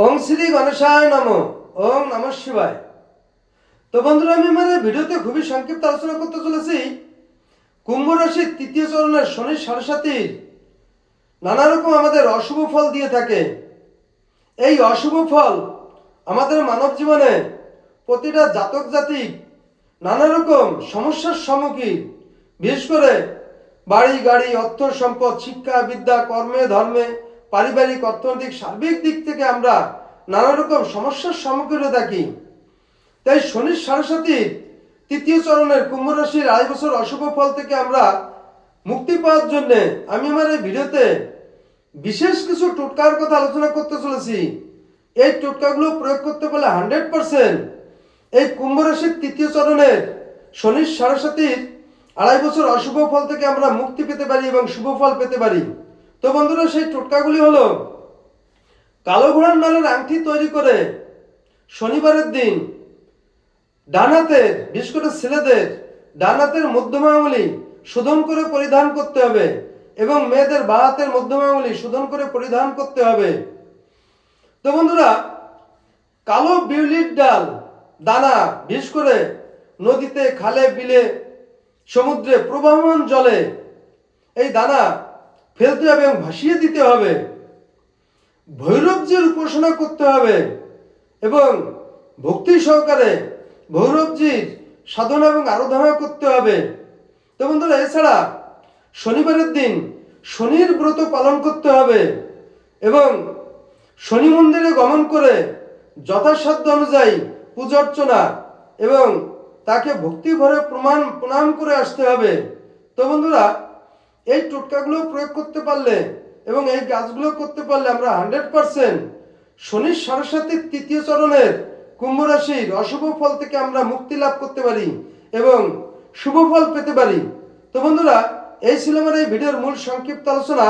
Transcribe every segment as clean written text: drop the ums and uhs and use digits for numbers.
ওং শ্রী গণেশায় নম। ওং নম শিবায়। তো বন্ধুরা, আমি আমার ভিডিওতে খুবই সংক্ষিপ্ত আলোচনা করতে চলেছি কুম্ভ রাশির তৃতীয় চরণের শনি সাড়ে সাতির নানা রকম আমাদের অশুভ ফল দিয়ে থাকে। এই অশুভ ফল আমাদের মানব জীবনে প্রতিটা জাতক জাতিক নানা রকম সমস্যার সম্মুখীন, বিশেষ করে বাড়ি গাড়ি, অর্থ সম্পদ, শিক্ষা বিদ্যা, কর্মে ধর্মে, পারিবারিক অর্থনৈতিক সার্বিক দিক থেকে আমরা নানা রকম সমস্যার সম্মুখীন হয়ে থাকি। তাই শনির সাড়ে সাতির তৃতীয় চরণের কুম্ভ রাশির 2.5 বছর অশুভ ফল থেকে আমরা মুক্তি পাওয়ার জন্য আমি আমার এই ভিডিওতে বিশেষ কিছু টোটকার কথা আলোচনা করতে চলেছি। এই টোটকাগুলো প্রয়োগ করতে পারলে 100% এই কুম্ভ রাশির তৃতীয় চরণের শনির সাড়ে সাতির 2.5 বছর অশুভ ফল থেকে আমরা মুক্তি পেতে পারি এবং শুভ ফল পেতে পারি। তো বন্ধুরা, সেই টোটকাগুলি হলো কালো ঘোড়ার নলের আংটি তৈরি করে শনিবারের দিন ডান হাতের, বিশেষ করে ছেলেদের ডান হাতের মধ্যমা আঙুলি শোধন করে পরিধান করতে হবে এবং মেয়েদের বাঁ হাতের মধ্যমা আঙুলি শোধন করে পরিধান করতে হবে। তো বন্ধুরা, কালো বিউলির ডাল দানা, বিশেষ করে নদীতে, খালে, বিলে, সমুদ্রে প্রবাহমান জলে এই দানা ফেলতে হবে এবং ভাসিয়ে দিতে হবে। ভৈরবজির উপাসনা করতে হবে এবং ভক্তি সহকারে ভৈরবজির সাধনা এবং আরাধনা করতে হবে। তো বন্ধুরা, এছাড়া শনিবারের দিন শনির ব্রত পালন করতে হবে এবং শনি মন্দিরে গমন করে যথাসাধ্য অনুযায়ী পূজা অর্চনা এবং তাকে ভক্তি ভরে প্রণাম করে আসতে হবে। তো বন্ধুরা, এই টোটকাগুলো প্রয়োগ করতে পারলে এবং এই কাজগুলো করতে পারলে আমরা 100% শনির সাড়ে সাতির তৃতীয় চরণের কুম্ভ রাশির অশুভ ফল থেকে আমরা মুক্তি লাভ করতে পারি এবং শুভ ফল পেতে পারি। তো বন্ধুরা, এই ছিল আমার এই ভিডিওর মূল সংক্ষিপ্ত আলোচনা।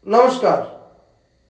নমস্কার।